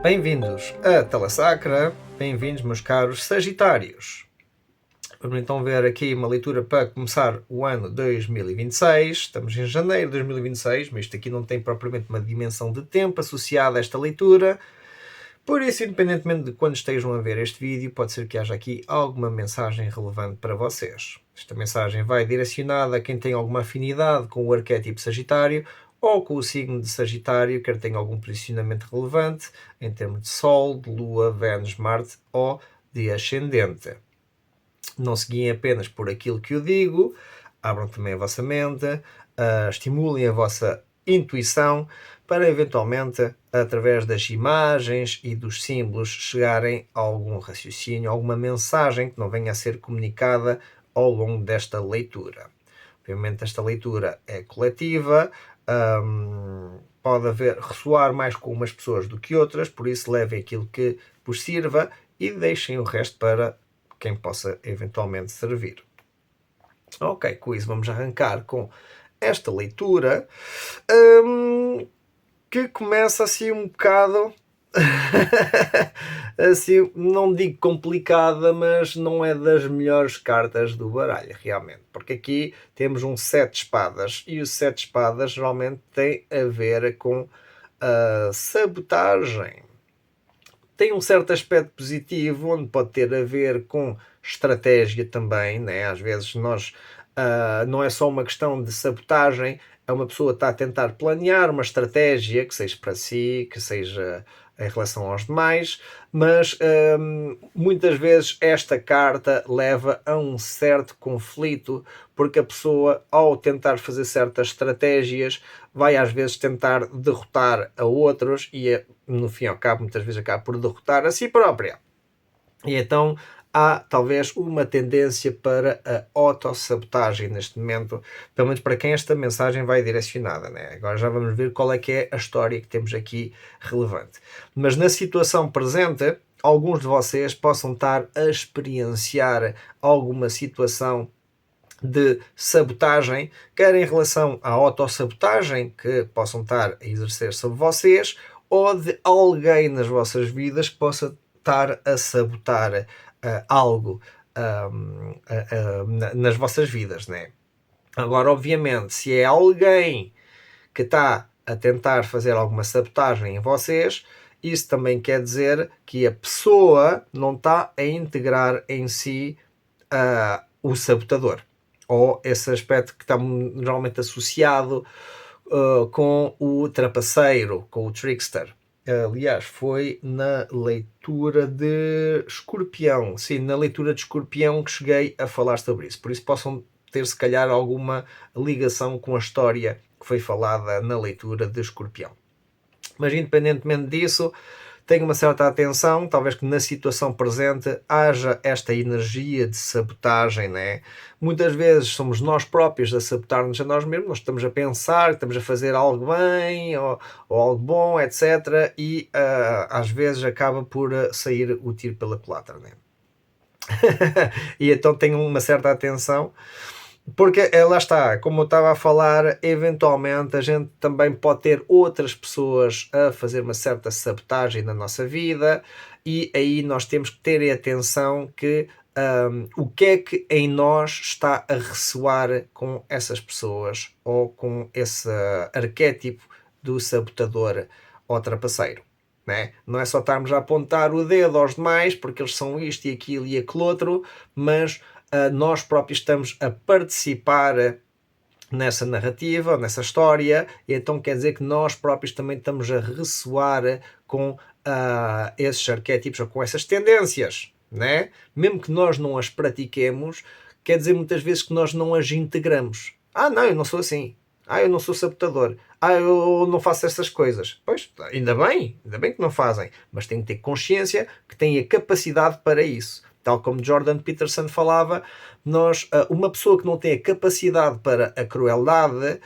Bem-vindos a Telesacra, bem-vindos meus caros Sagitários. Vamos então ver aqui uma leitura para começar o ano 2026. Estamos em janeiro de 2026, mas isto aqui não tem propriamente uma dimensão de tempo associada a esta leitura. Por isso, independentemente de quando estejam a ver este vídeo, pode ser que haja aqui alguma mensagem relevante para vocês. Esta mensagem vai direcionada a quem tem alguma afinidade com o arquétipo Sagitário ou com o signo de Sagitário, quer tenha algum posicionamento relevante em termos de Sol, de Lua, Vênus, Marte ou de Ascendente. Não se guiem apenas por aquilo que eu digo, abram também a vossa mente, estimulem a vossa intuição para eventualmente, através das imagens e dos símbolos, chegarem a algum raciocínio, alguma mensagem que não venha a ser comunicada ao longo desta leitura. Obviamente esta leitura é coletiva, pode ressoar mais com umas pessoas do que outras, por isso levem aquilo que vos sirva e deixem o resto para quem possa eventualmente servir. Ok, com isso vamos arrancar com esta leitura, que começa assim um bocado assim, não digo complicada, mas não é das melhores cartas do baralho, realmente, porque aqui temos um 7 de espadas e o 7 de espadas geralmente tem a ver com a sabotagem. Tem um certo aspecto positivo, onde pode ter a ver com estratégia também, né? Às vezes nós, não é só uma questão de sabotagem, é uma pessoa que está a tentar planear uma estratégia que seja para si, que seja em relação aos demais, mas muitas vezes esta carta leva a um certo conflito, porque a pessoa, ao tentar fazer certas estratégias, vai às vezes tentar derrotar a outros e no fim ao cabo muitas vezes acaba por derrotar a si própria. E então há talvez uma tendência para a autossabotagem neste momento, pelo menos para quem esta mensagem vai direcionada, né? Agora já vamos ver qual é que é a história que temos aqui relevante. Mas na situação presente, alguns de vocês possam estar a experienciar alguma situação de sabotagem, quer em relação à autossabotagem que possam estar a exercer sobre vocês, ou de alguém nas vossas vidas que possa estar a sabotar algo nas vossas vidas, né? Agora, obviamente, se é alguém que está a tentar fazer alguma sabotagem em vocês, isso também quer dizer que a pessoa não está a integrar em si o sabotador, ou esse aspecto que está normalmente associado com o trapaceiro, com o trickster. Aliás, foi na leitura de Escorpião, sim, na leitura de Escorpião que cheguei a falar sobre isso. Por isso possam ter, se calhar, alguma ligação com a história que foi falada na leitura de Escorpião. Mas, independentemente disso, tenha uma certa atenção, talvez que na situação presente haja esta energia de sabotagem, né? Muitas vezes somos nós próprios a sabotar-nos a nós mesmos, nós estamos a pensar, estamos a fazer algo bem ou algo bom, etc. E às vezes acaba por sair o tiro pela culatra, né? E então tenham uma certa atenção, porque lá está, como eu estava a falar, eventualmente a gente também pode ter outras pessoas a fazer uma certa sabotagem na nossa vida, e aí nós temos que ter atenção que o que é que em nós está a ressoar com essas pessoas ou com esse arquétipo do sabotador ou trapaceiro. Né? Não é só estarmos a apontar o dedo aos demais porque eles são isto e aquilo e aquele outro, mas nós próprios estamos a participar nessa narrativa, nessa história, e então quer dizer que nós próprios também estamos a ressoar com esses arquétipos ou com essas tendências, né? Mesmo que nós não as pratiquemos, quer dizer muitas vezes que nós não as integramos. Não, eu não sou assim. Eu não sou sabotador. Eu não faço essas coisas. Pois, ainda bem que não fazem, mas têm que ter consciência que têm a capacidade para isso. Tal como Jordan Peterson falava, uma pessoa que não tem a capacidade para a crueldade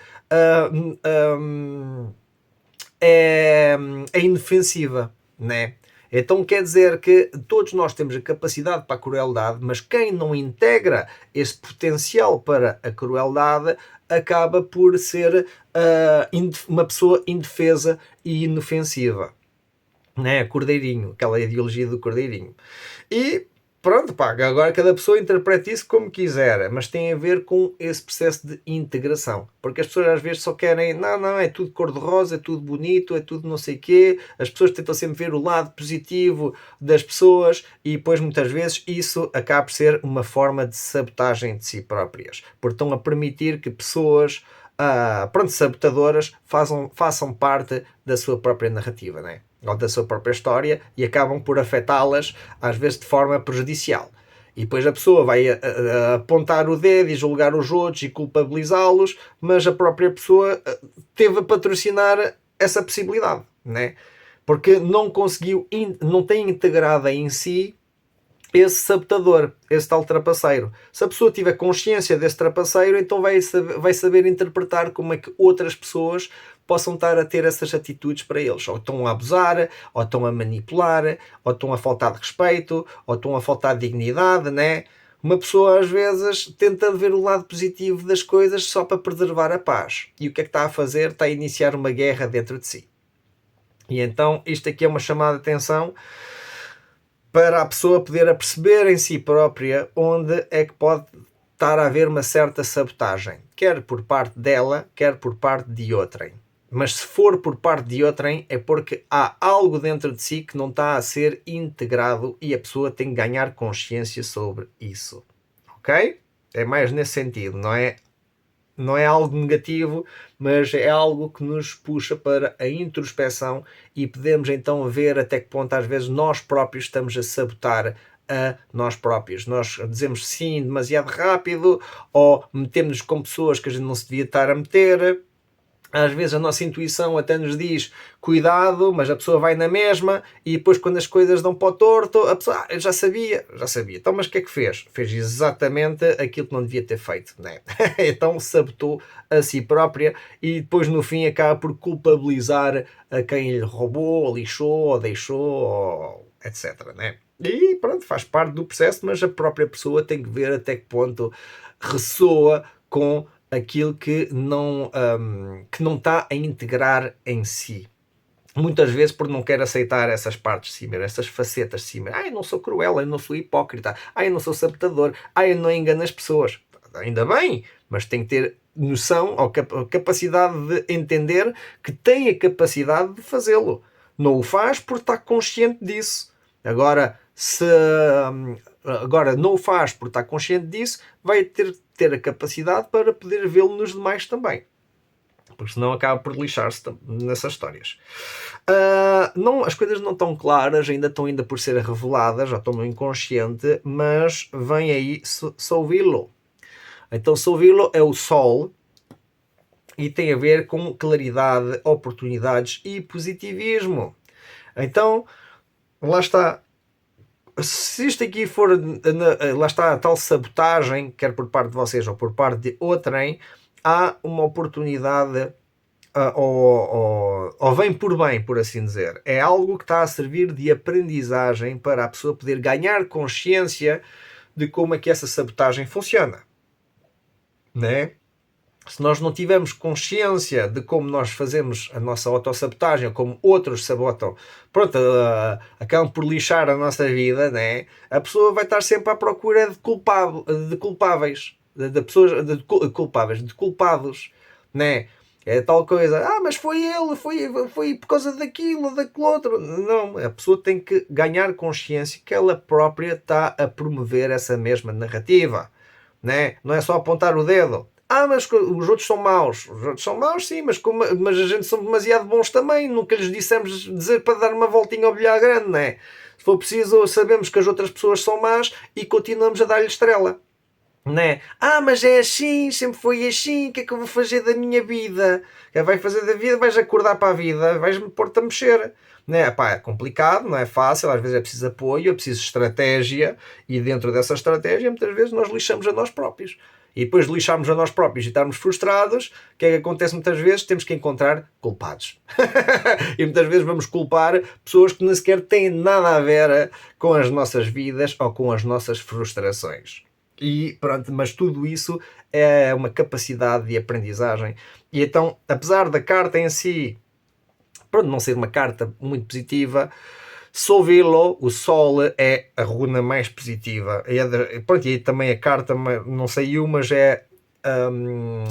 é indefensiva, né? Então quer dizer que todos nós temos a capacidade para a crueldade, mas quem não integra esse potencial para a crueldade acaba por ser uma pessoa indefesa e inofensiva. né? Cordeirinho, aquela ideologia do cordeirinho. E pronto, pá, agora cada pessoa interpreta isso como quiser, mas tem a ver com esse processo de integração. Porque as pessoas às vezes só querem, não, é tudo cor-de-rosa, é tudo bonito, é tudo não sei o quê. As pessoas tentam sempre ver o lado positivo das pessoas e depois muitas vezes isso acaba por ser uma forma de sabotagem de si próprias. Porque estão a permitir que pessoas sabotadoras façam parte da sua própria narrativa, né? Ou da sua própria história e acabam por afetá-las, às vezes de forma prejudicial. E depois a pessoa vai apontar o dedo e julgar os outros e culpabilizá-los, mas a própria pessoa teve a patrocinar essa possibilidade, né? Porque não conseguiu, não tem integrado em si esse sabotador, esse tal trapaceiro. Se a pessoa tiver consciência desse trapaceiro, então vai saber interpretar como é que outras pessoas possam estar a ter essas atitudes para eles. Ou estão a abusar, ou estão a manipular, ou estão a faltar de respeito, ou estão a faltar de dignidade, né? Uma pessoa às vezes tenta ver o lado positivo das coisas só para preservar a paz. E o que é que está a fazer? Está a iniciar uma guerra dentro de si. E então isto aqui é uma chamada de atenção para a pessoa poder perceber em si própria onde é que pode estar a haver uma certa sabotagem, quer por parte dela, quer por parte de outrem. Mas se for por parte de outrem é porque há algo dentro de si que não está a ser integrado e a pessoa tem que ganhar consciência sobre isso. Ok? É mais nesse sentido, não é algo negativo, mas é algo que nos puxa para a introspeção e podemos então ver até que ponto às vezes nós próprios estamos a sabotar a nós próprios. Nós dizemos sim demasiado rápido ou metemos-nos com pessoas que a gente não se devia estar a meter. Às vezes a nossa intuição até nos diz cuidado, mas a pessoa vai na mesma e depois quando as coisas dão para o torto, a pessoa, eu já sabia. Então mas o que é que fez? Fez exatamente aquilo que não devia ter feito, né? Então sabotou a si própria e depois no fim acaba por culpabilizar a quem lhe roubou, ou lixou, ou deixou, ou etc, né? E pronto, faz parte do processo, mas a própria pessoa tem que ver até que ponto ressoa com aquilo que não está a integrar em si. Muitas vezes porque não quer aceitar essas partes de si mesmo, essas facetas de si mesmo. Eu não sou cruel, eu não sou hipócrita, eu não sou sabotador, eu não engano as pessoas. Ainda bem, mas tem que ter noção ou capacidade de entender que tem a capacidade de fazê-lo. Não o faz por estar consciente disso. Agora, se não o faz por estar consciente disso, vai ter a capacidade para poder vê-lo nos demais também. Porque senão acaba por lixar-se nessas histórias. As coisas não estão claras, ainda estão por ser reveladas, já estão no inconsciente, mas vem aí Souvilo. Então Souvilo é o Sol e tem a ver com claridade, oportunidades e positivismo. Então, lá está. Se isto aqui for, lá está a tal sabotagem, quer por parte de vocês ou por parte de outrem, há uma oportunidade ou vem por bem, por assim dizer. É algo que está a servir de aprendizagem para a pessoa poder ganhar consciência de como é que essa sabotagem funciona. Né? Se nós não tivermos consciência de como nós fazemos a nossa autossabotagem ou como outros sabotam, pronto, acabam por lixar a nossa vida, né? A pessoa vai estar sempre à procura de culpáveis, de pessoas culpáveis, de culpados, né? É tal coisa, mas foi ele, foi por causa daquilo, daquele outro. Não, a pessoa tem que ganhar consciência que ela própria está a promover essa mesma narrativa, né? Não é só apontar o dedo. Mas os outros são maus. Os outros são maus, sim, mas a gente são demasiado bons também. Nunca lhes dissemos dizer para dar uma voltinha ao bilhar grande, não é? Se for preciso, sabemos que as outras pessoas são más e continuamos a dar-lhe estrela. Né? Mas é assim, sempre foi assim, o que é que eu vou fazer da minha vida? O que vai fazer da vida? Vais acordar para a vida, vais-me pôr-te a mexer. Né? É complicado, não é fácil, às vezes é preciso apoio, é preciso estratégia, e dentro dessa estratégia muitas vezes nós lixamos a nós próprios. E depois de lixarmos a nós próprios e estarmos frustrados, o que é que acontece muitas vezes? Temos que encontrar culpados. E muitas vezes vamos culpar pessoas que nem sequer têm nada a ver com as nossas vidas ou com as nossas frustrações. E pronto, mas tudo isso é uma capacidade de aprendizagem. E então, apesar da carta em si pronto, não ser uma carta muito positiva. Sovilo, o Sol, é a runa mais positiva. Pronto, e também a carta, não sei o, mas hum,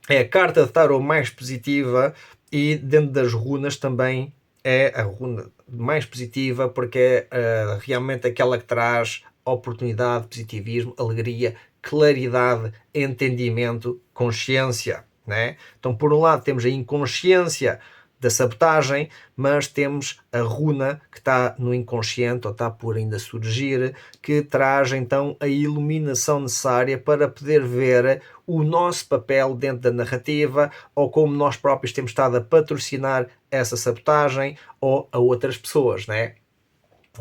é a carta de tarot mais positiva, e dentro das runas também é a runa mais positiva, porque é realmente aquela que traz oportunidade, positivismo, alegria, claridade, entendimento, consciência, né? Então, por um lado, temos a inconsciência da sabotagem, mas temos a runa que está no inconsciente, ou está por ainda surgir, que traz então a iluminação necessária para poder ver o nosso papel dentro da narrativa, ou como nós próprios temos estado a patrocinar essa sabotagem ou a outras pessoas, né?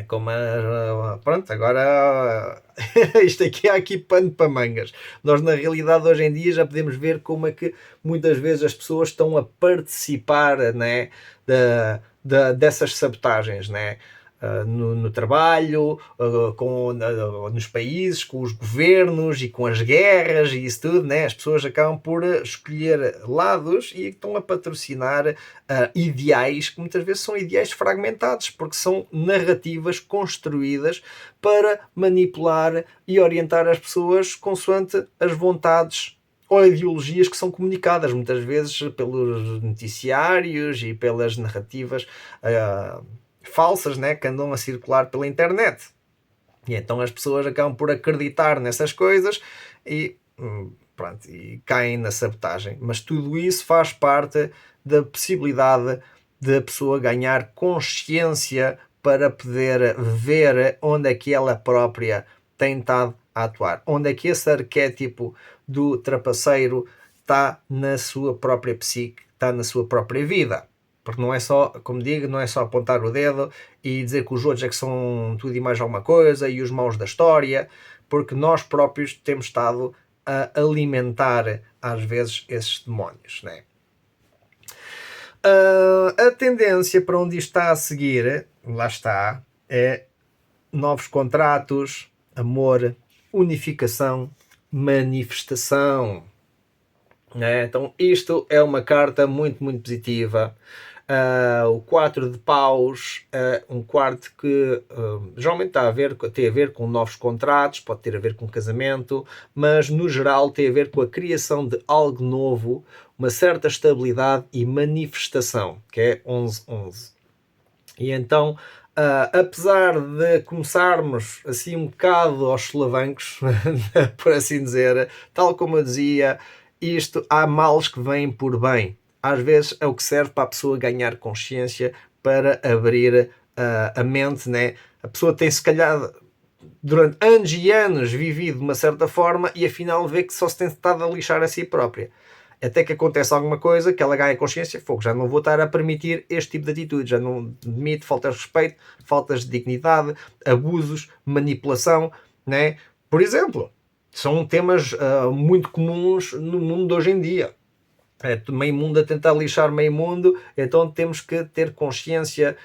Como pronto, agora isto aqui há aqui pano para mangas. Nós, na realidade, hoje em dia já podemos ver como é que muitas vezes as pessoas estão a participar, né, dessas sabotagens, né? No trabalho, nos países, com os governos e com as guerras e isso tudo, né? As pessoas acabam por escolher lados e estão a patrocinar ideais que muitas vezes são ideais fragmentados, porque são narrativas construídas para manipular e orientar as pessoas consoante as vontades ou ideologias que são comunicadas muitas vezes pelos noticiários e pelas narrativas falsas, né, que andam a circular pela internet. E então as pessoas acabam por acreditar nessas coisas e, pronto, e caem na sabotagem. Mas tudo isso faz parte da possibilidade de a pessoa ganhar consciência para poder ver onde é que ela própria tem estado a atuar. Onde é que esse arquétipo do trapaceiro está na sua própria psique, está na sua própria vida. Porque não é só, como digo, não é só apontar o dedo e dizer que os outros é que são tudo e mais alguma coisa e os maus da história, porque nós próprios temos estado a alimentar às vezes esses demónios, né? A tendência para onde isto está a seguir, lá está, é novos contratos, amor, unificação, manifestação. Né? Então isto é uma carta muito, muito positiva. O 4 de paus, um quarto que geralmente tem a ver com novos contratos, pode ter a ver com casamento, mas no geral tem a ver com a criação de algo novo, uma certa estabilidade e manifestação, que é 11-11. E então, apesar de começarmos assim um bocado aos solavancos, por assim dizer, tal como eu dizia, há males que vêm por bem. Às vezes é o que serve para a pessoa ganhar consciência, para abrir a mente, né? A pessoa tem se calhar durante anos e anos vivido de uma certa forma e afinal vê que só se tem estado a lixar a si própria. Até que acontece alguma coisa que ela ganha consciência, fogo, já não vou estar a permitir este tipo de atitude, já não admito faltas de respeito, faltas de dignidade, abusos, manipulação, né? Por exemplo, são temas muito comuns no mundo de hoje em dia. Meio mundo a tentar lixar meio mundo, então temos que ter consciência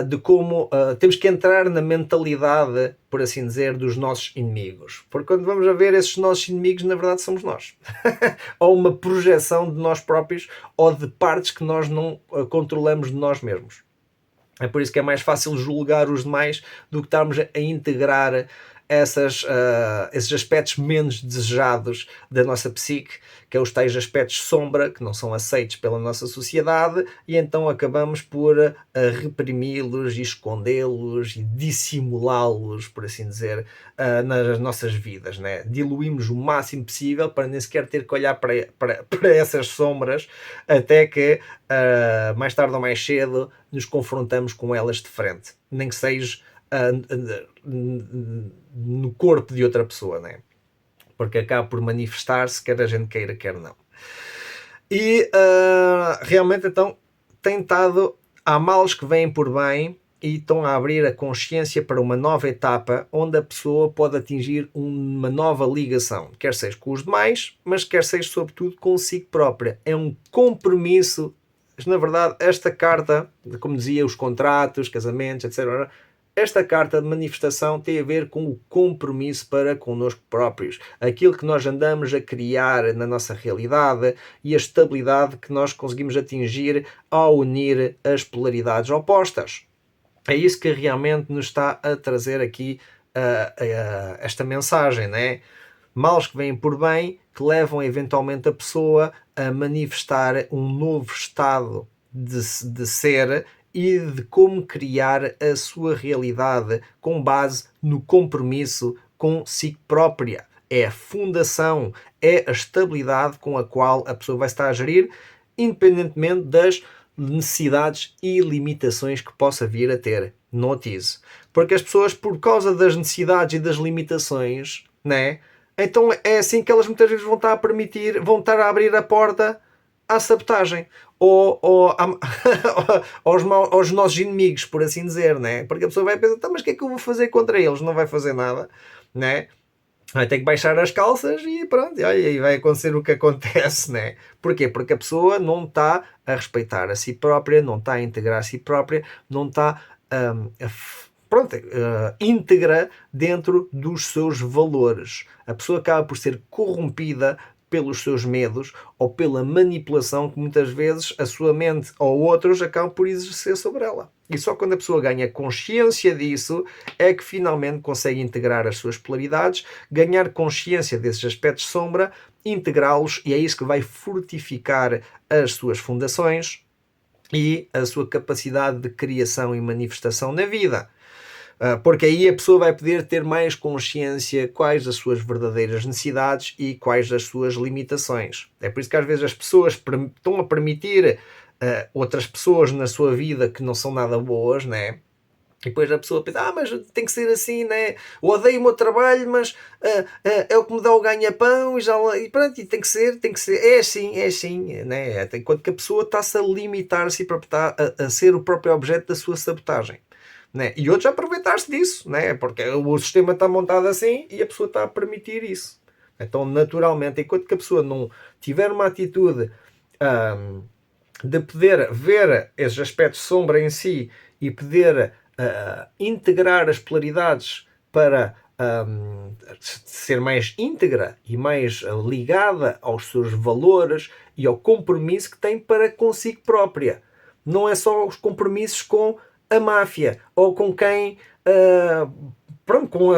de como temos que entrar na mentalidade, por assim dizer, dos nossos inimigos, porque quando vamos a ver, esses nossos inimigos na verdade somos nós ou uma projeção de nós próprios ou de partes que nós não controlamos de nós mesmos. É por isso que é mais fácil julgar os demais do que estarmos a integrar esses aspectos menos desejados da nossa psique, que é os tais aspectos sombra, que não são aceitos pela nossa sociedade, e então acabamos por reprimi-los e escondê-los e dissimulá-los, por assim dizer, nas nossas vidas, né? Diluímos o máximo possível para nem sequer ter que olhar para essas sombras, até que mais tarde ou mais cedo nos confrontamos com elas de frente, nem que seja no corpo de outra pessoa, né? Porque acaba por manifestar-se, quer a gente queira, quer não. E realmente então há males que vêm por bem e estão a abrir a consciência para uma nova etapa onde a pessoa pode atingir uma nova ligação, quer seja com os demais, mas quer seja sobretudo consigo própria. É um compromisso. Na verdade, esta carta, como dizia, os contratos, casamentos, etc., esta carta de manifestação tem a ver com o compromisso para connosco próprios, aquilo que nós andamos a criar na nossa realidade e a estabilidade que nós conseguimos atingir ao unir as polaridades opostas. É isso que realmente nos está a trazer aqui esta mensagem, né? Males que vêm por bem, que levam eventualmente a pessoa a manifestar um novo estado de ser e de como criar a sua realidade com base no compromisso consigo própria. É a fundação, é a estabilidade com a qual a pessoa vai estar a gerir, independentemente das necessidades e limitações que possa vir a ter. Note isso. Porque as pessoas, por causa das necessidades e das limitações, né? Então é assim que elas muitas vezes vão estar a permitir, vão estar a abrir a porta à sabotagem ou aos nossos inimigos, por assim dizer, né? Porque a pessoa vai pensar, tá, mas o que é que eu vou fazer contra eles? Não vai fazer nada, né? Vai ter que baixar as calças e pronto, e aí vai acontecer o que acontece, né? Porquê? Porque a pessoa não está a respeitar a si própria, não está a integrar a si própria, não está íntegra dentro dos seus valores. A pessoa acaba por ser corrompida pelos seus medos ou pela manipulação que muitas vezes a sua mente ou outros acabam por exercer sobre ela. E só quando a pessoa ganha consciência disso é que finalmente consegue integrar as suas polaridades, ganhar consciência desses aspectos de sombra, integrá-los, e é isso que vai fortificar as suas fundações e a sua capacidade de criação e manifestação na vida. Porque aí a pessoa vai poder ter mais consciência quais as suas verdadeiras necessidades e quais as suas limitações. É por isso que às vezes as pessoas estão a permitir outras pessoas na sua vida que não são nada boas, né? E depois a pessoa pensa, mas tem que ser assim, né? Eu odeio o meu trabalho, mas é o que me dá o ganha-pão e pronto, e tem que ser, é assim, né? Enquanto que a pessoa está-se a limitar-se para estar a ser o próprio objeto da sua sabotagem. Né? E outros a aproveitar-se disso, né? Porque o sistema está montado assim e a pessoa está a permitir isso. Então, naturalmente, enquanto que a pessoa não tiver uma atitude de poder ver esses aspectos de sombra em si e poder integrar as polaridades para ser mais íntegra e mais ligada aos seus valores e ao compromisso que tem para consigo própria. Não é só os compromissos com a máfia ou com quem com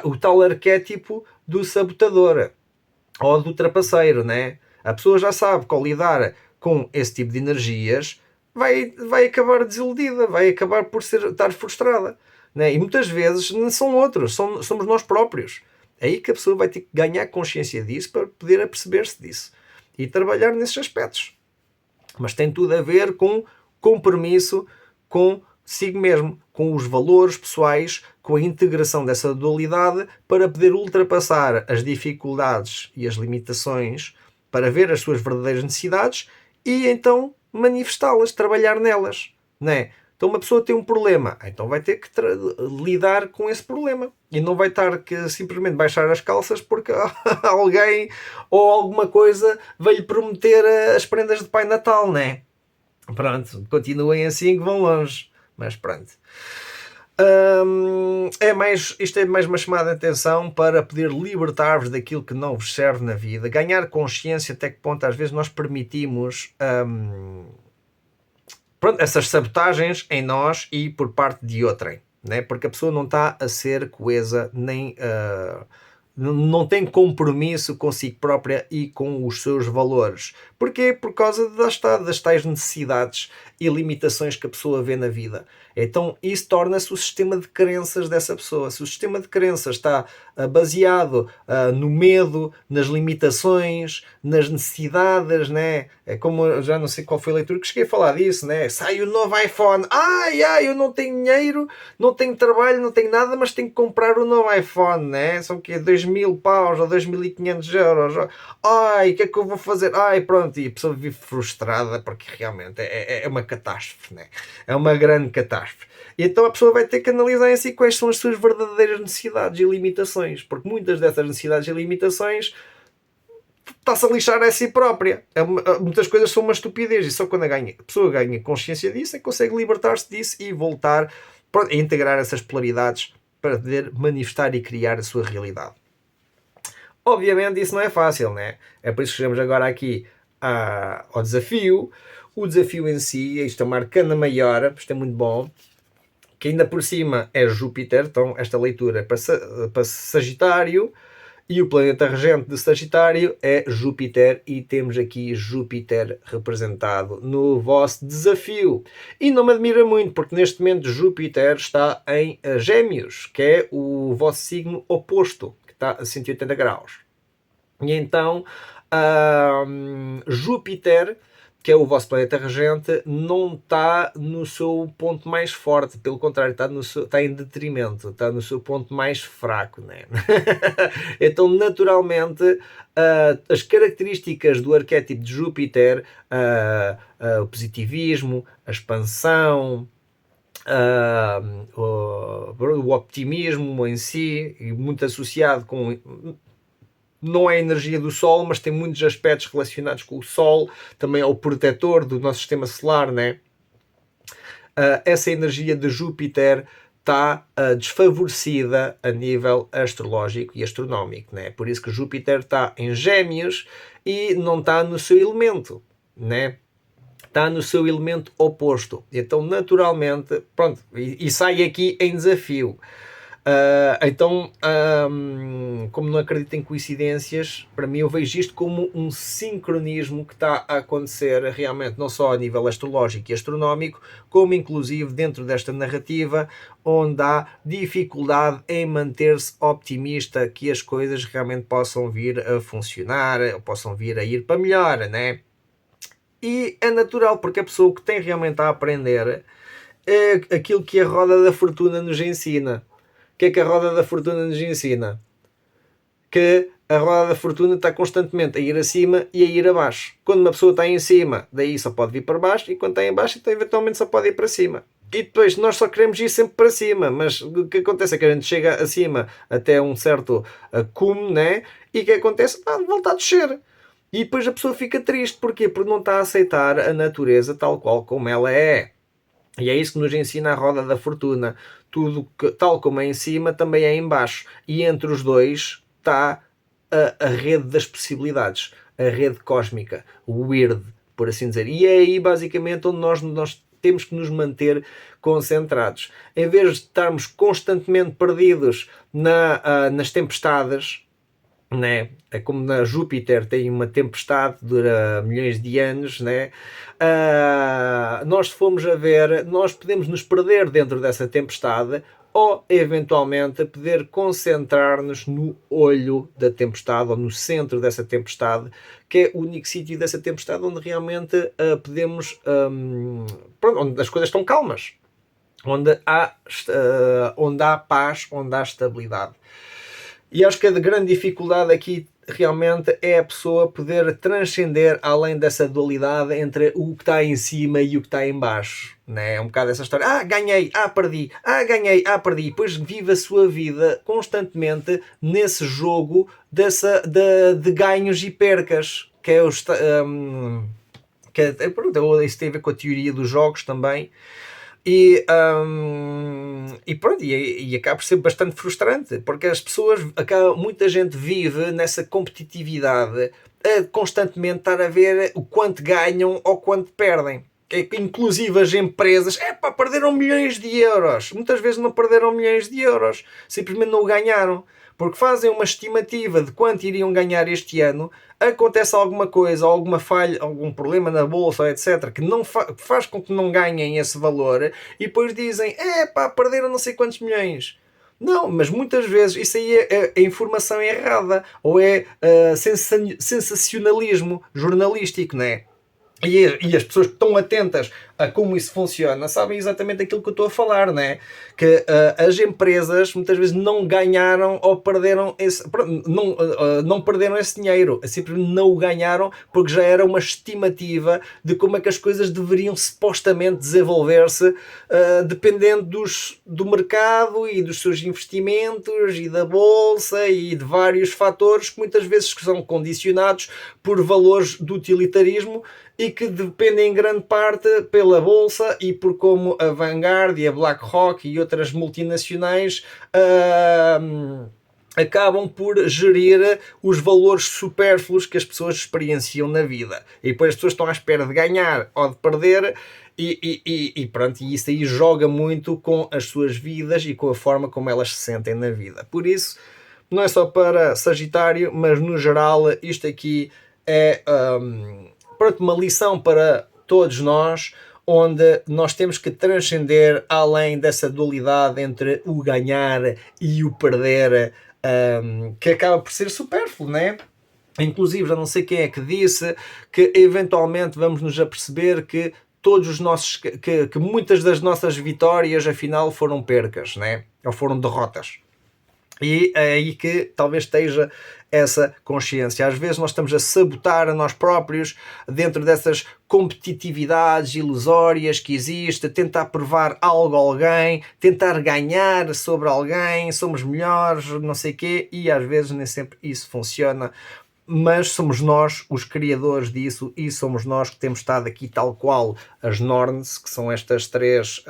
o tal arquétipo do sabotador ou do trapaceiro, né? A pessoa já sabe que ao lidar com esse tipo de energias vai acabar desiludida, vai acabar por estar frustrada, né? E muitas vezes não são outros, somos nós próprios. É aí que a pessoa vai ter que ganhar consciência disso para poder aperceber-se disso e trabalhar nesses aspectos. Mas tem tudo a ver com compromisso consigo mesmo, com os valores pessoais, com a integração dessa dualidade para poder ultrapassar as dificuldades e as limitações para ver as suas verdadeiras necessidades e então manifestá-las, trabalhar nelas, né? Então uma pessoa tem um problema, então vai ter que lidar com esse problema e não vai estar que simplesmente baixar as calças porque alguém ou alguma coisa vai-lhe prometer as prendas de Pai Natal, né? Pronto, continuem assim que vão longe. Mas pronto. Isto é mais uma chamada de atenção para poder libertar-vos daquilo que não vos serve na vida. Ganhar consciência até que ponto às vezes nós permitimos essas sabotagens em nós e por parte de outrem. Né? Porque a pessoa não está a ser coesa nem... não tem compromisso consigo própria e com os seus valores. Porquê? Por causa das tais necessidades e limitações que a pessoa vê na vida. Então isso torna-se o sistema de crenças dessa pessoa. Se o sistema de crenças está baseado no medo, nas limitações, nas necessidades, né? É como, eu já não sei qual foi a leitura que cheguei a falar disso, né? Sai o novo iPhone, eu não tenho dinheiro, não tenho trabalho, não tenho nada, mas tenho que comprar o novo iPhone, né? São que 2.000 paus ou 2.500 euros. O que é que eu vou fazer? Pronto, e a pessoa vive frustrada porque realmente é uma catástrofe, né? É uma grande catástrofe. E então a pessoa vai ter que analisar em si quais são as suas verdadeiras necessidades e limitações, porque muitas dessas necessidades e limitações está-se a lixar a si própria. Muitas coisas são uma estupidez e só quando a pessoa ganha consciência disso é que consegue libertar-se disso e voltar pronto, a integrar essas polaridades para poder manifestar e criar a sua realidade. Obviamente isso não é fácil, né? É por isso que chegamos agora aqui ao desafio. O desafio em si, isto é uma arcana maior, isto é muito bom, que ainda por cima é Júpiter, então esta leitura é para Sagitário, e o planeta regente de Sagitário é Júpiter, e temos aqui Júpiter representado no vosso desafio. E não me admira muito, porque neste momento Júpiter está em Gêmeos, que é o vosso signo oposto, que está a 180 graus. E então, Júpiter, que é o vosso planeta regente, não está no seu ponto mais forte, pelo contrário, está em detrimento, está no seu ponto mais fraco, né? Então, naturalmente, as características do arquétipo de Júpiter, o positivismo, a expansão, o optimismo em si, e muito associado com... Não é a energia do Sol, mas tem muitos aspectos relacionados com o Sol, também é o protetor do nosso sistema solar, né? Essa energia de Júpiter está desfavorecida a nível astrológico e astronómico, né? Por isso que Júpiter está em Gêmeos e não está no seu elemento, né? Está no seu elemento oposto. Então, naturalmente, pronto, e sai aqui em desafio. Então, como não acredito em coincidências, para mim eu vejo isto como um sincronismo que está a acontecer realmente, não só a nível astrológico e astronómico, como inclusive dentro desta narrativa, onde há dificuldade em manter-se optimista que as coisas realmente possam vir a funcionar, possam vir a ir para melhor, né? E é natural, porque a pessoa que tem realmente a aprender é aquilo que a roda da fortuna nos ensina. O que é que a roda da fortuna nos ensina? Que a roda da fortuna está constantemente a ir acima e a ir abaixo. Quando uma pessoa está em cima, daí só pode vir para baixo, e quando está em baixo, então eventualmente só pode ir para cima. E depois nós só queremos ir sempre para cima, mas o que acontece é que a gente chega acima até um certo cume, né? E o que acontece? Volta a descer. E depois a pessoa fica triste. Porquê? Porque não está a aceitar a natureza tal qual como ela é. E é isso que nos ensina a roda da fortuna. Tudo que, tal como é em cima, também é em baixo. E entre os dois está a rede das possibilidades, a rede cósmica, o weird, por assim dizer. E é aí, basicamente, onde nós temos que nos manter concentrados. Em vez de estarmos constantemente perdidos nas tempestades, né? É como na Júpiter tem uma tempestade que dura milhões de anos, né? Nós fomos a ver, nós podemos nos perder dentro dessa tempestade ou eventualmente poder concentrar-nos no olho da tempestade ou no centro dessa tempestade, que é o único sítio dessa tempestade onde realmente podemos, pronto, onde as coisas estão calmas, onde há paz, onde há estabilidade. E acho que a grande dificuldade aqui realmente é a pessoa poder transcender além dessa dualidade entre o que está em cima e o que está em baixo, né? É um bocado essa história, ganhei, perdi, ganhei, perdi, depois vive a sua vida constantemente nesse jogo de ganhos e percas, que é pronto, isso tem a ver com a teoria dos jogos também. E pronto, e acaba por ser bastante frustrante, porque as pessoas, muita gente vive nessa competitividade, a constantemente estar a ver o quanto ganham ou quanto perdem. Inclusive as empresas, perderam milhões de euros. Muitas vezes não perderam milhões de euros, simplesmente não o ganharam. Porque fazem uma estimativa de quanto iriam ganhar este ano, acontece alguma coisa, alguma falha, algum problema na bolsa, etc., que não faz com que não ganhem esse valor, e depois dizem, perderam não sei quantos milhões. Não, mas muitas vezes isso aí é informação errada, ou é sensacionalismo jornalístico, não é? E as pessoas que estão atentas a como isso funciona sabem exatamente aquilo que eu estou a falar, não é? Que as empresas muitas vezes não ganharam ou perderam não perderam esse dinheiro, simplesmente não o ganharam porque já era uma estimativa de como é que as coisas deveriam supostamente desenvolver-se, dependendo do mercado e dos seus investimentos e da bolsa e de vários fatores que muitas vezes são condicionados por valores do utilitarismo e que dependem em grande parte pela bolsa e por como a Vanguard e a BlackRock e outras multinacionais acabam por gerir os valores supérfluos que as pessoas experienciam na vida. E depois as pessoas estão à espera de ganhar ou de perder e pronto, e isso aí joga muito com as suas vidas e com a forma como elas se sentem na vida. Por isso, não é só para Sagitário, mas no geral isto aqui é pronto, uma lição para todos nós, onde nós temos que transcender além dessa dualidade entre o ganhar e o perder, que acaba por ser supérfluo, né? Inclusive, já não sei quem é que disse que eventualmente vamos nos aperceber que todos os nossos, que muitas das nossas vitórias afinal foram percas, né? Ou foram derrotas. E é aí que talvez esteja essa consciência. Às vezes nós estamos a sabotar a nós próprios dentro dessas competitividades ilusórias que existe, tentar provar algo a alguém, tentar ganhar sobre alguém, somos melhores, não sei o quê, e às vezes nem sempre isso funciona. Mas somos nós os criadores disso e somos nós que temos estado aqui tal qual as Norns, que são estas três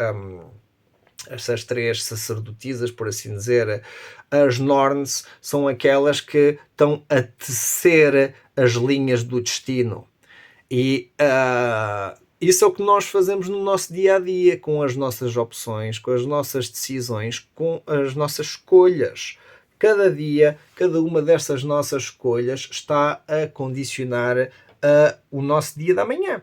sacerdotisas, por assim dizer. As Norns são aquelas que estão a tecer as linhas do destino. E isso é o que nós fazemos no nosso dia a dia, com as nossas opções, com as nossas decisões, com as nossas escolhas. Cada dia, cada uma dessas nossas escolhas está a condicionar o nosso dia da manhã.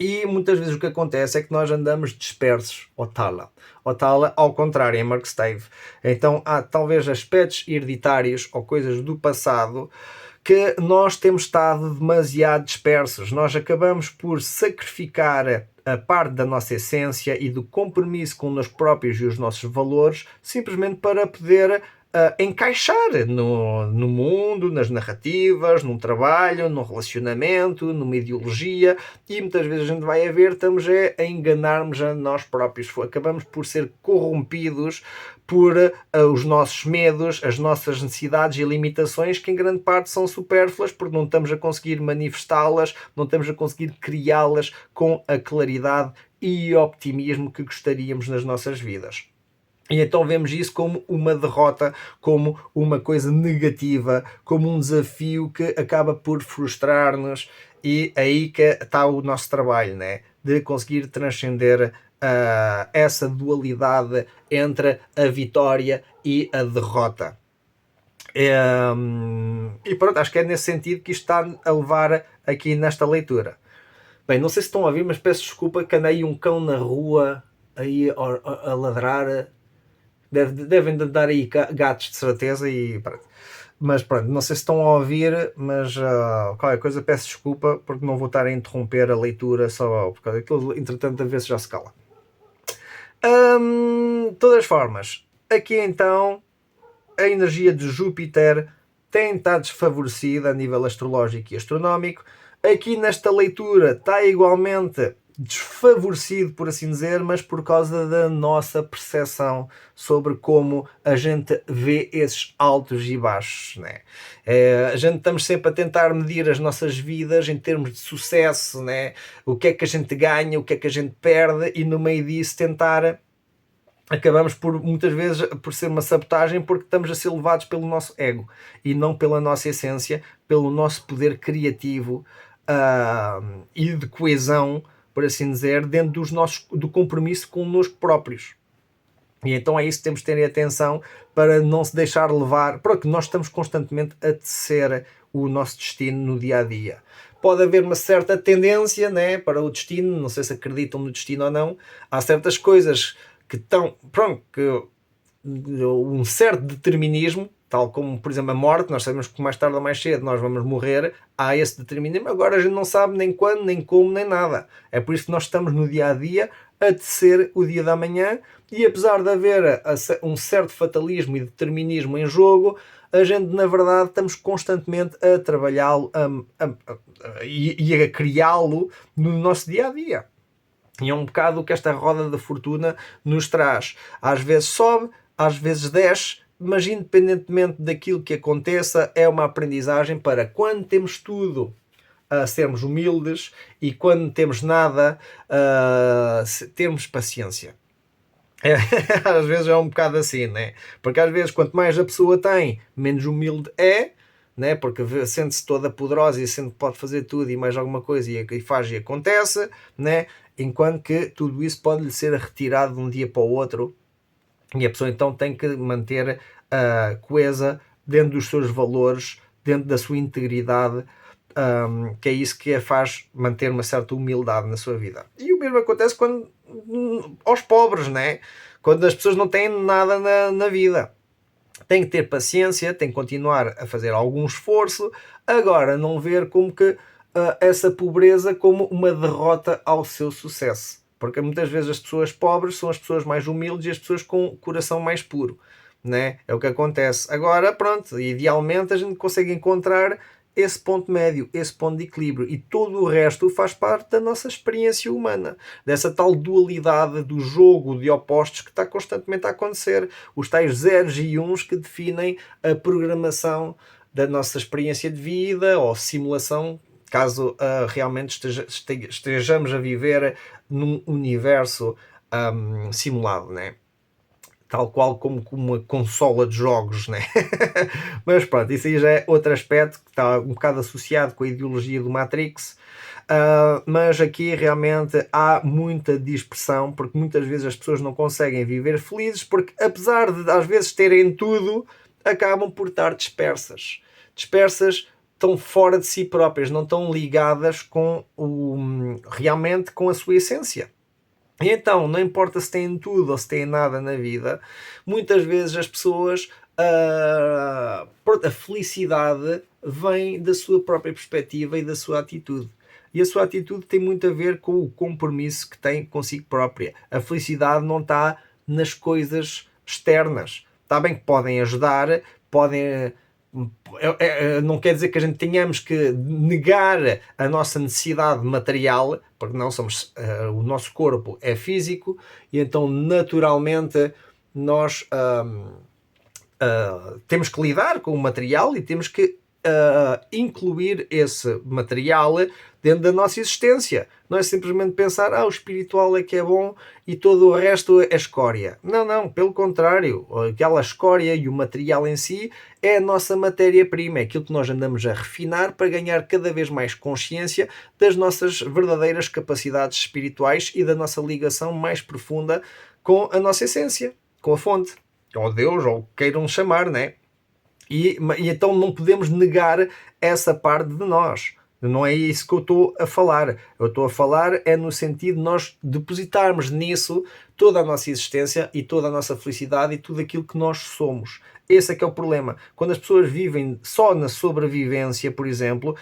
E muitas vezes o que acontece é que nós andamos dispersos, ou tala, ao contrário, em Mark Stave. Então há talvez aspectos hereditários ou coisas do passado que nós temos estado demasiado dispersos. Nós acabamos por sacrificar a parte da nossa essência e do compromisso com nós próprios e os nossos valores, simplesmente para poder encaixar no mundo, nas narrativas, num trabalho, num relacionamento, numa ideologia, e muitas vezes a gente vai a ver, estamos a enganar-nos a nós próprios. Acabamos por ser corrompidos por os nossos medos, as nossas necessidades e limitações, que em grande parte são supérfluas, porque não estamos a conseguir manifestá-las, não estamos a conseguir criá-las com a claridade e optimismo que gostaríamos nas nossas vidas. E então vemos isso como uma derrota, como uma coisa negativa, como um desafio que acaba por frustrar-nos, e aí que está o nosso trabalho, né? De conseguir transcender essa dualidade entre a vitória e a derrota. E pronto, acho que é nesse sentido que isto está a levar aqui nesta leitura. Bem, não sei se estão a ouvir, mas peço desculpa que andei um cão na rua aí a ladrar. Devem dar aí gatos de certeza, e pronto. Mas pronto, não sei se estão a ouvir, mas qualquer coisa peço desculpa, porque não vou estar a interromper a leitura só por causa daquilo, entretanto a ver se já se cala. De todas as formas, aqui então a energia de Júpiter tem estado desfavorecida a nível astrológico e astronómico. Aqui nesta leitura está igualmente desfavorecido, por assim dizer, mas por causa da nossa percepção sobre como a gente vê esses altos e baixos, né? A gente estamos sempre a tentar medir as nossas vidas em termos de sucesso, né? O que é que a gente ganha, o que é que a gente perde, e no meio disso tentar... acabamos por, muitas vezes, por ser uma sabotagem, porque estamos a ser levados pelo nosso ego e não pela nossa essência, pelo nosso poder criativo e de coesão, por assim dizer, dentro do compromisso connosco próprios. E então é isso que temos de ter atenção para não se deixar levar, porque nós estamos constantemente a tecer o nosso destino no dia a dia. Pode haver uma certa tendência, né, para o destino, não sei se acreditam no destino ou não. Há certas coisas que estão, pronto, que um certo determinismo, tal como, por exemplo, a morte. Nós sabemos que mais tarde ou mais cedo nós vamos morrer, há esse determinismo. Agora a gente não sabe nem quando, nem como, nem nada. É por isso que nós estamos no dia a dia a tecer o dia da manhã, e apesar de haver um certo fatalismo e determinismo em jogo, a gente na verdade estamos constantemente a trabalhá-lo e a criá-lo no nosso dia a dia. E é um bocado o que esta roda da fortuna nos traz. Às vezes sobe, às vezes desce, mas independentemente daquilo que aconteça, é uma aprendizagem para, quando temos tudo a sermos humildes e quando temos nada, termos paciência. Às vezes é um bocado assim, né? Porque às vezes quanto mais a pessoa tem, menos humilde é, né? Porque sente-se toda poderosa e sente que pode fazer tudo e mais alguma coisa e faz e acontece, né? Enquanto que tudo isso pode lhe ser retirado de um dia para o outro e a pessoa então tem que manter a coesa dentro dos seus valores, dentro da sua integridade, que é isso que a faz manter uma certa humildade na sua vida. E o mesmo acontece quando aos pobres, né? Quando as pessoas não têm nada na vida. Tem que ter paciência, tem que continuar a fazer algum esforço, agora não ver como que essa pobreza como uma derrota ao seu sucesso. Porque muitas vezes as pessoas pobres são as pessoas mais humildes e as pessoas com o coração mais puro, né? É o que acontece. Agora, pronto, idealmente a gente consegue encontrar esse ponto médio, esse ponto de equilíbrio, e todo o resto faz parte da nossa experiência humana, dessa tal dualidade do jogo de opostos que está constantemente a acontecer, os tais zeros e uns que definem a programação da nossa experiência de vida ou simulação, caso realmente estejamos a viver num universo simulado, né? Tal qual como uma consola de jogos, né? Mas pronto, isso aí já é outro aspecto que está um bocado associado com a ideologia do Matrix. Mas aqui realmente há muita dispersão, porque muitas vezes as pessoas não conseguem viver felizes, porque apesar de às vezes terem tudo, acabam por estar dispersas. Dispersas, estão fora de si próprias, não estão ligadas com realmente com a sua essência. E então, não importa se têm tudo ou se têm nada na vida, muitas vezes as pessoas, a felicidade vem da sua própria perspectiva e da sua atitude. E a sua atitude tem muito a ver com o compromisso que tem consigo própria. A felicidade não está nas coisas externas. Está bem que podem ajudar, podem. Não quer dizer que a gente tenhamos que negar a nossa necessidade material, porque não somos, o nosso corpo é físico e então naturalmente nós temos que lidar com o material e temos que incluir esse material dentro da nossa existência. Não é simplesmente pensar, o espiritual é que é bom e todo o resto é escória. Não, não, pelo contrário. Aquela escória e o material em si é a nossa matéria-prima, é aquilo que nós andamos a refinar para ganhar cada vez mais consciência das nossas verdadeiras capacidades espirituais e da nossa ligação mais profunda com a nossa essência, com a fonte, ou Deus, ou queiram chamar, né? E então não podemos negar essa parte de nós. Não é isso que eu estou a falar. Eu estou a falar é no sentido de nós depositarmos nisso toda a nossa existência e toda a nossa felicidade e tudo aquilo que nós somos. Esse é que é o problema. Quando as pessoas vivem só na sobrevivência, por exemplo,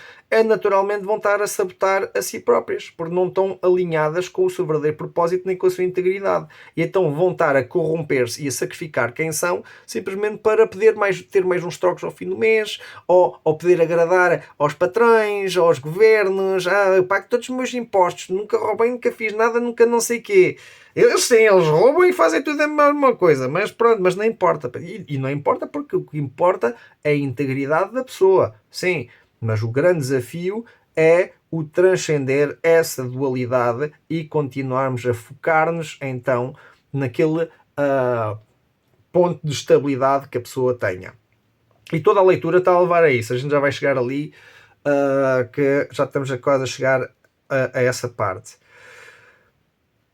naturalmente vão estar a sabotar a si próprias, porque não estão alinhadas com o seu verdadeiro propósito nem com a sua integridade. E então vão estar a corromper-se e a sacrificar quem são, simplesmente para poder ter mais uns trocos ao fim do mês, ou poder agradar aos patrões, aos governos. Eu pago todos os meus impostos, nunca roubei, nunca fiz nada, nunca não sei o quê. Eles sim, eles roubam e fazem tudo a mesma coisa, mas pronto, mas não importa. E não importa porque o que importa é a integridade da pessoa, sim, mas o grande desafio é o transcender essa dualidade e continuarmos a focar-nos então naquele ponto de estabilidade que a pessoa tenha. E toda a leitura está a levar a isso, a gente já vai chegar ali, que já estamos quase a chegar a essa parte.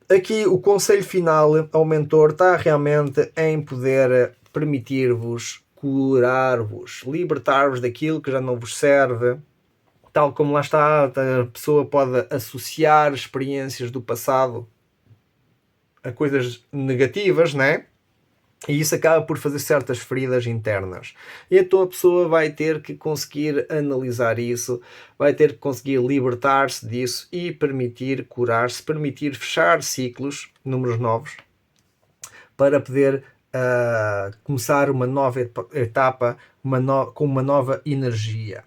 Aqui o conselho final ao mentor está realmente em poder permitir-vos curar-vos, libertar-vos daquilo que já não vos serve, tal como lá está, a pessoa pode associar experiências do passado a coisas negativas, né? E isso acaba por fazer certas feridas internas. E então a pessoa vai ter que conseguir analisar isso, vai ter que conseguir libertar-se disso e permitir curar-se, permitir fechar ciclos, números novos, para poder começar uma nova etapa com uma nova energia.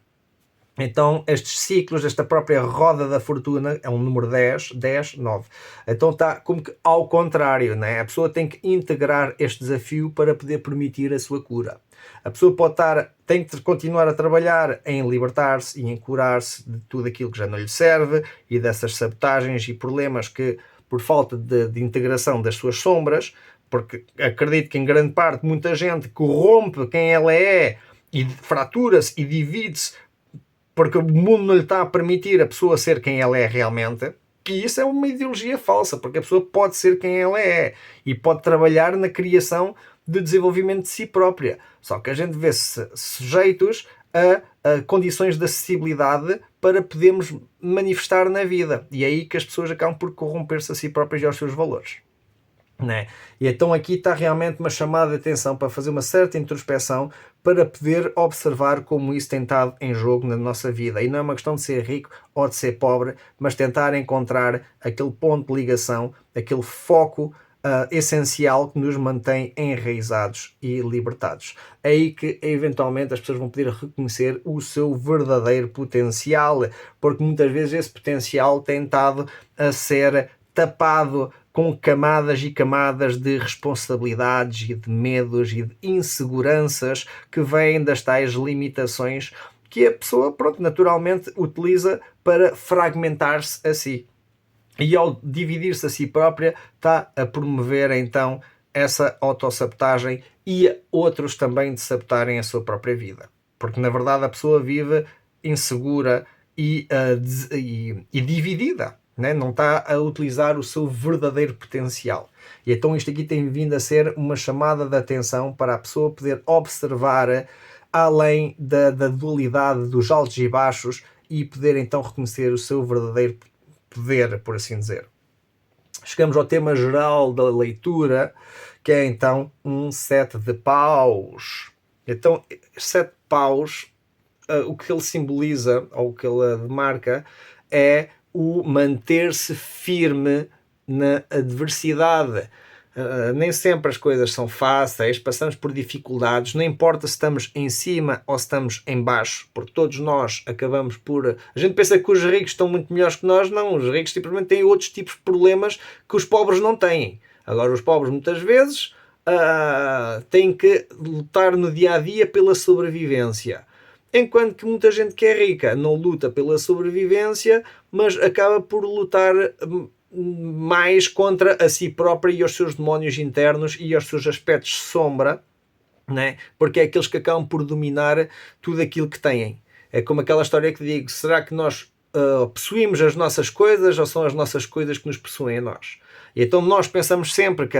Então, estes ciclos, esta própria roda da fortuna, é um número 10, 10, 9. Então está como que ao contrário, né? A pessoa tem que integrar este desafio para poder permitir a sua cura. A pessoa tem que continuar a trabalhar em libertar-se e em curar-se de tudo aquilo que já não lhe serve e dessas sabotagens e problemas que, por falta de integração das suas sombras, porque acredito que em grande parte muita gente corrompe quem ela é e fratura-se e divide-se porque o mundo não lhe está a permitir a pessoa ser quem ela é realmente, e isso é uma ideologia falsa, porque a pessoa pode ser quem ela é e pode trabalhar na criação de desenvolvimento de si própria. Só que a gente vê-se sujeitos a condições de acessibilidade para podermos manifestar na vida. E é aí que as pessoas acabam por corromper-se a si próprias e aos seus valores. Né? E então aqui está realmente uma chamada de atenção para fazer uma certa introspeção para poder observar como isso tem estado em jogo na nossa vida. E não é uma questão de ser rico ou de ser pobre, mas tentar encontrar aquele ponto de ligação, aquele foco essencial que nos mantém enraizados e libertados. É aí que eventualmente as pessoas vão poder reconhecer o seu verdadeiro potencial, porque muitas vezes esse potencial tem estado a ser tapado com camadas e camadas de responsabilidades e de medos e de inseguranças que vêm das tais limitações que a pessoa, pronto, naturalmente utiliza para fragmentar-se a si. E ao dividir-se a si própria, está a promover então essa autossabotagem e outros também de sabotarem a sua própria vida. Porque na verdade a pessoa vive insegura e dividida. Né? Não está a utilizar o seu verdadeiro potencial. E então isto aqui tem vindo a ser uma chamada de atenção para a pessoa poder observar além da dualidade dos altos e baixos e poder então reconhecer o seu verdadeiro poder, por assim dizer. Chegamos ao tema geral da leitura, que é então um 7 de paus. Então, 7 paus, o que ele simboliza, ou o que ele demarca, é o manter-se firme na adversidade. Nem sempre as coisas são fáceis, passamos por dificuldades, não importa se estamos em cima ou se estamos em baixo, porque todos nós acabamos por... A gente pensa que os ricos estão muito melhores que nós, não, os ricos simplesmente têm outros tipos de problemas que os pobres não têm. Agora, os pobres muitas vezes têm que lutar no dia-a-dia pela sobrevivência. Enquanto que muita gente que é rica não luta pela sobrevivência, mas acaba por lutar mais contra a si própria e aos seus demónios internos e aos seus aspectos sombra, né? Porque é aqueles que acabam por dominar tudo aquilo que têm. É como aquela história que digo, será que nós possuímos as nossas coisas ou são as nossas coisas que nos possuem a nós? E então nós pensamos sempre que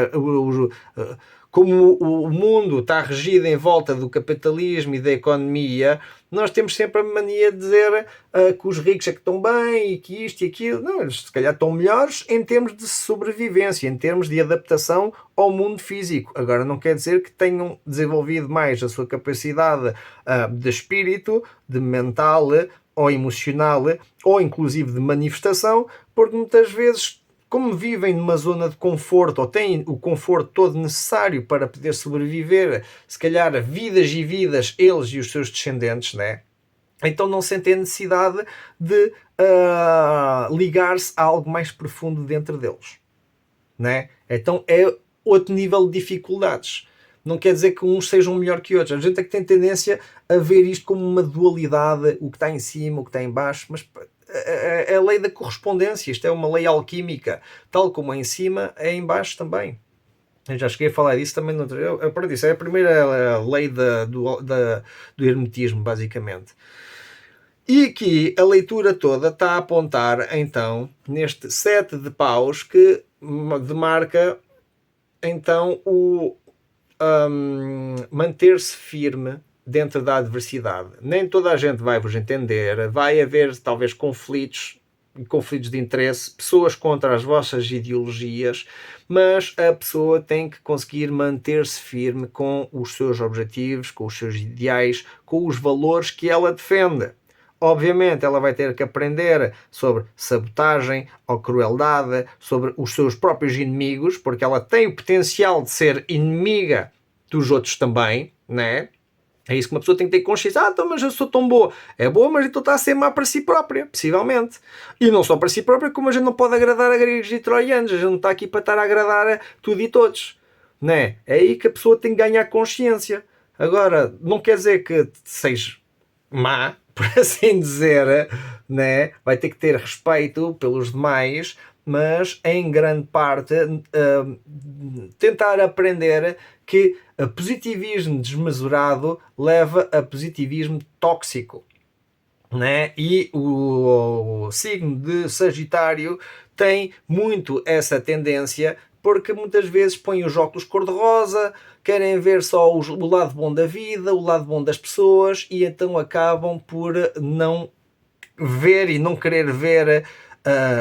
como o mundo está regido em volta do capitalismo e da economia, nós temos sempre a mania de dizer que os ricos é que estão bem e que isto e aquilo. Não, eles se calhar estão melhores em termos de sobrevivência, em termos de adaptação ao mundo físico. Agora não quer dizer que tenham desenvolvido mais a sua capacidade de espírito, de mental ou emocional, ou inclusive de manifestação, porque muitas vezes, como vivem numa zona de conforto, ou têm o conforto todo necessário para poder sobreviver, se calhar vidas e vidas, eles e os seus descendentes, né? Então não sentem a necessidade de ligar-se a algo mais profundo dentro deles. Né? Então é outro nível de dificuldades. Não quer dizer que uns sejam melhor que outros. A gente é que tem tendência a ver isto como uma dualidade, o que está em cima, o que está em baixo, mas é a lei da correspondência, isto é uma lei alquímica, tal como é em cima, é em baixo também. Eu já cheguei a falar disso também no outro. Isso é a primeira lei do hermetismo, basicamente. E aqui a leitura toda está a apontar, então, neste 7 de paus, que demarca, então, o manter-se firme dentro da adversidade. Nem toda a gente vai vos entender, vai haver talvez conflitos de interesse, pessoas contra as vossas ideologias, mas a pessoa tem que conseguir manter-se firme com os seus objetivos, com os seus ideais, com os valores que ela defende. Obviamente ela vai ter que aprender sobre sabotagem ou crueldade, sobre os seus próprios inimigos, porque ela tem o potencial de ser inimiga dos outros também, né? É isso que uma pessoa tem que ter consciência. Então, mas eu sou tão boa. É boa, mas então está a ser má para si própria, possivelmente. E não só para si própria, como a gente não pode agradar a gregos e troianos. A gente não está aqui para estar a agradar a tudo e todos. Né? É aí que a pessoa tem que ganhar consciência. Agora, não quer dizer que seja má, por assim dizer, né? Vai ter que ter respeito pelos demais, mas em grande parte tentar aprender que positivismo desmesurado leva a positivismo tóxico. Né? E o signo de Sagitário tem muito essa tendência, porque muitas vezes põem os óculos cor-de-rosa, querem ver só o lado bom da vida, o lado bom das pessoas, e então acabam por não ver e não querer ver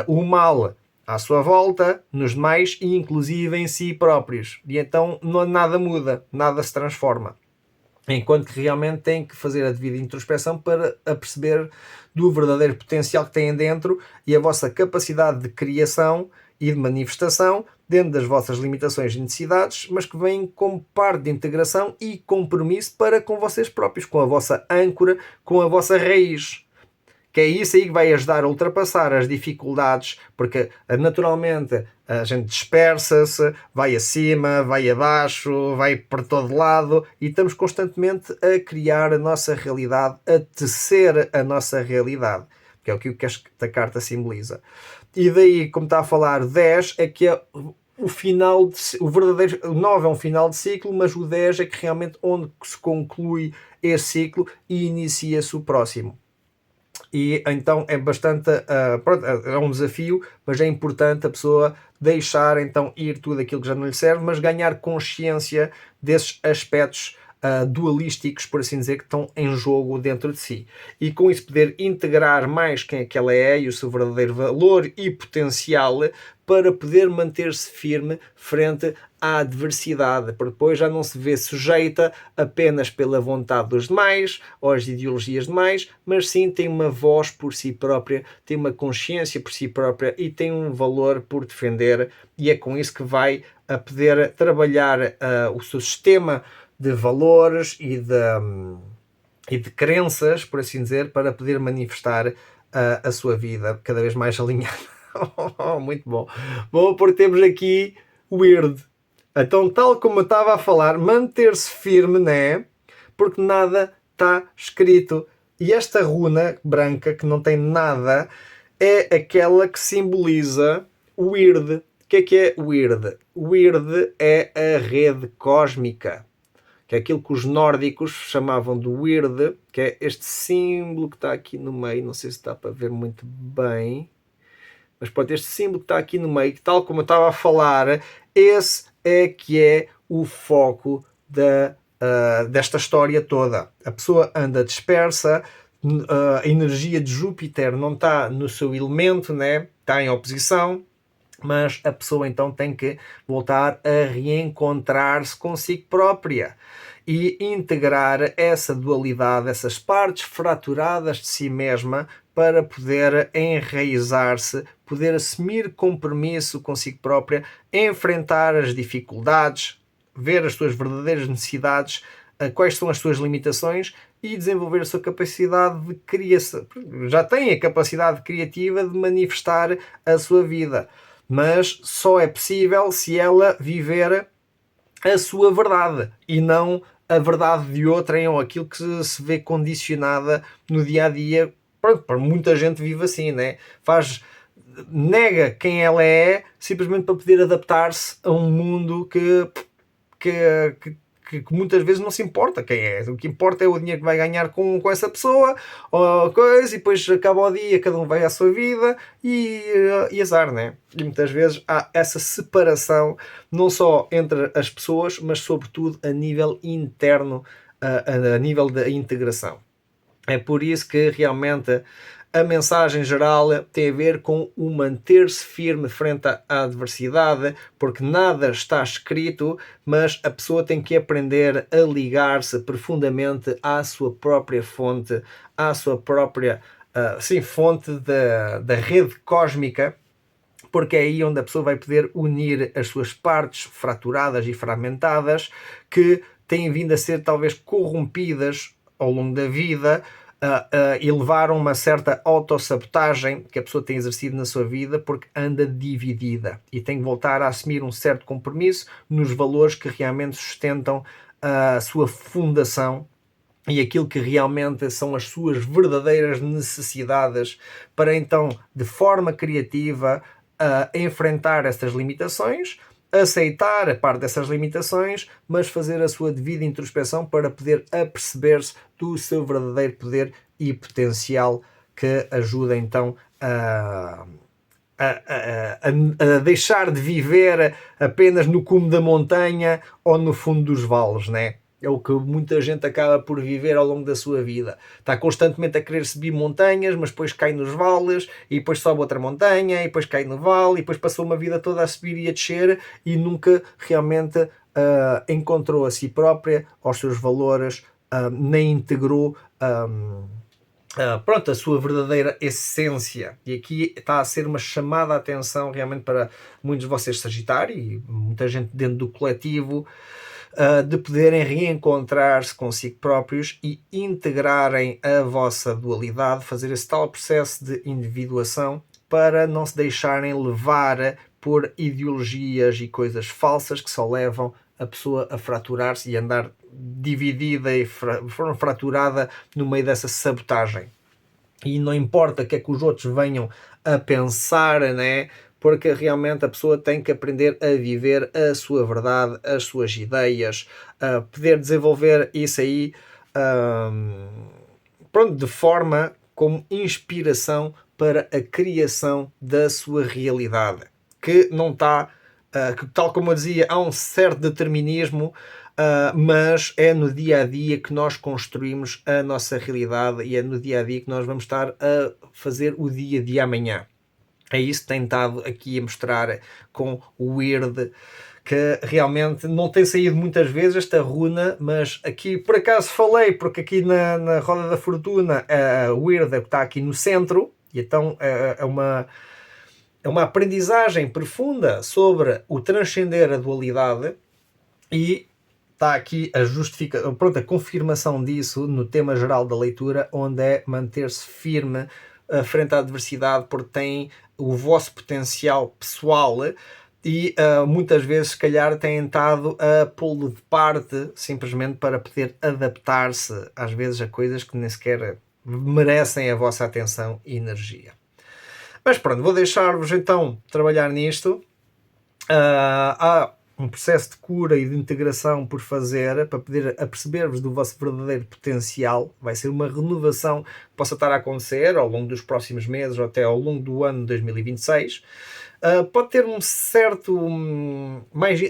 o mal à sua volta, nos demais e inclusive em si próprios. E então nada muda, nada se transforma. Enquanto que realmente tem que fazer a devida introspeção para perceber do verdadeiro potencial que têm dentro e a vossa capacidade de criação e de manifestação dentro das vossas limitações e necessidades, mas que vêm como parte de integração e compromisso para com vocês próprios, com a vossa âncora, com a vossa raiz. Que é isso aí que vai ajudar a ultrapassar as dificuldades, porque naturalmente a gente dispersa-se, vai acima, vai abaixo, vai por todo lado e estamos constantemente a criar a nossa realidade, a tecer a nossa realidade, que é o que esta carta simboliza. E daí, como está a falar, 10 é que é o final, o verdadeiro, o 9 é um final de ciclo, mas o 10 é que realmente onde se conclui esse ciclo e inicia-se o próximo. E então é bastante pronto, é um desafio, mas é importante a pessoa deixar então ir tudo aquilo que já não lhe serve, mas ganhar consciência desses aspectos dualísticos, por assim dizer, que estão em jogo dentro de si. E com isso poder integrar mais quem é que ela é e o seu verdadeiro valor e potencial para poder manter-se firme frente à adversidade, porque depois já não se vê sujeita apenas pela vontade dos demais ou as ideologias demais, mas sim tem uma voz por si própria, tem uma consciência por si própria e tem um valor por defender, e é com isso que vai a poder trabalhar o seu sistema de valores e de crenças, por assim dizer, para poder manifestar a sua vida cada vez mais alinhada. Muito bom. Bom, porque temos aqui o Weird. Então, tal como eu estava a falar, manter-se firme, né? Porque nada está escrito. E esta runa branca, que não tem nada, é aquela que simboliza o Weird. O que é Weird? O Weird é a rede cósmica, que é aquilo que os nórdicos chamavam de Weird, que é este símbolo que está aqui no meio. Não sei se está para ver muito bem, mas pronto, este símbolo que está aqui no meio, tal como eu estava a falar, esse é que é o foco desta história toda. A pessoa anda dispersa, a energia de Júpiter não está no seu elemento, né? Está em oposição, mas a pessoa então tem que voltar a reencontrar-se consigo própria e integrar essa dualidade, essas partes fraturadas de si mesma, para poder enraizar-se, poder assumir compromisso consigo própria, enfrentar as dificuldades, ver as suas verdadeiras necessidades, quais são as suas limitações e desenvolver a sua capacidade de criação. Já tem a capacidade criativa de manifestar a sua vida, mas só é possível se ela viver a sua verdade e não a verdade de outrem ou aquilo que se vê condicionada no dia a dia. Pronto, para muita gente vive assim, né? Nega quem ela é simplesmente para poder adaptar-se a um mundo que muitas vezes não se importa quem é. O que importa é o dinheiro que vai ganhar com essa pessoa ou coisa, e depois acaba o dia, cada um vai à sua vida e azar, né? E muitas vezes há essa separação não só entre as pessoas, mas sobretudo a nível interno, a nível da integração. É por isso que realmente a mensagem geral tem a ver com o manter-se firme frente à adversidade, porque nada está escrito, mas a pessoa tem que aprender a ligar-se profundamente à sua própria fonte, à sua própria fonte da rede cósmica, porque é aí onde a pessoa vai poder unir as suas partes fraturadas e fragmentadas que têm vindo a ser talvez corrompidas ao longo da vida, e levaram uma certa autossabotagem que a pessoa tem exercido na sua vida porque anda dividida e tem que voltar a assumir um certo compromisso nos valores que realmente sustentam a sua fundação e aquilo que realmente são as suas verdadeiras necessidades para então, de forma criativa, enfrentar estas limitações, aceitar a parte dessas limitações, mas fazer a sua devida introspeção para poder aperceber-se do seu verdadeiro poder e potencial, que ajuda então a deixar de viver apenas no cume da montanha ou no fundo dos vales, né? É o que muita gente acaba por viver ao longo da sua vida. Está constantemente a querer subir montanhas, mas depois cai nos vales, e depois sobe outra montanha, e depois cai no vale, e depois passou uma vida toda a subir e a descer, e nunca realmente encontrou a si própria, aos seus valores, nem integrou pronto, a sua verdadeira essência. E aqui está a ser uma chamada à atenção realmente para muitos de vocês Sagitário e muita gente dentro do coletivo, de poderem reencontrar-se consigo próprios e integrarem a vossa dualidade, fazer esse tal processo de individuação para não se deixarem levar por ideologias e coisas falsas que só levam a pessoa a fraturar-se e andar dividida e fraturada no meio dessa sabotagem. E não importa o que é que os outros venham a pensar, né? Porque realmente a pessoa tem que aprender a viver a sua verdade, as suas ideias, a poder desenvolver isso aí, pronto, de forma como inspiração para a criação da sua realidade, que não está, que, tal como eu dizia, há um certo determinismo, mas é no dia a dia que nós construímos a nossa realidade e é no dia a dia que nós vamos estar a fazer o dia de amanhã. É isso que tem estado aqui a mostrar com o Weird, que realmente não tem saído muitas vezes esta runa, mas aqui por acaso falei, porque aqui na Roda da Fortuna a Weird está aqui no centro, e então é uma aprendizagem profunda sobre o transcender a dualidade, e está aqui a confirmação disso no tema geral da leitura, onde é manter-se firme frente à adversidade, porque tem o vosso potencial pessoal e muitas vezes, se calhar, têm estado a pô-lo de parte simplesmente para poder adaptar-se, às vezes, a coisas que nem sequer merecem a vossa atenção e energia. Mas pronto, vou deixar-vos então trabalhar nisto. Há um processo de cura e de integração por fazer, para poder aperceber-vos do vosso verdadeiro potencial. Vai ser uma renovação que possa estar a acontecer ao longo dos próximos meses ou até ao longo do ano de 2026. Pode ter um certo,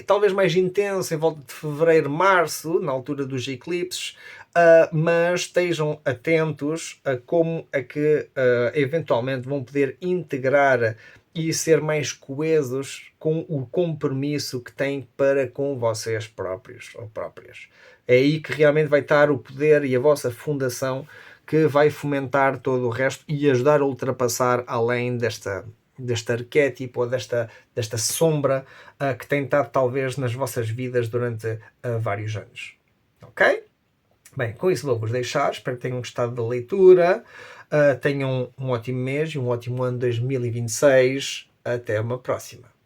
talvez mais intenso em volta de fevereiro, março, na altura dos eclipses, mas estejam atentos a como é que eventualmente vão poder integrar e ser mais coesos com o compromisso que têm para com vocês próprios ou próprias. É aí que realmente vai estar o poder e a vossa fundação, que vai fomentar todo o resto e ajudar a ultrapassar além deste arquétipo ou desta sombra que tem estado talvez nas vossas vidas durante vários anos. Ok? Bem, com isso vou-vos deixar. Espero que tenham gostado da leitura. Tenham um ótimo mês e um ótimo ano 2026. Até uma próxima.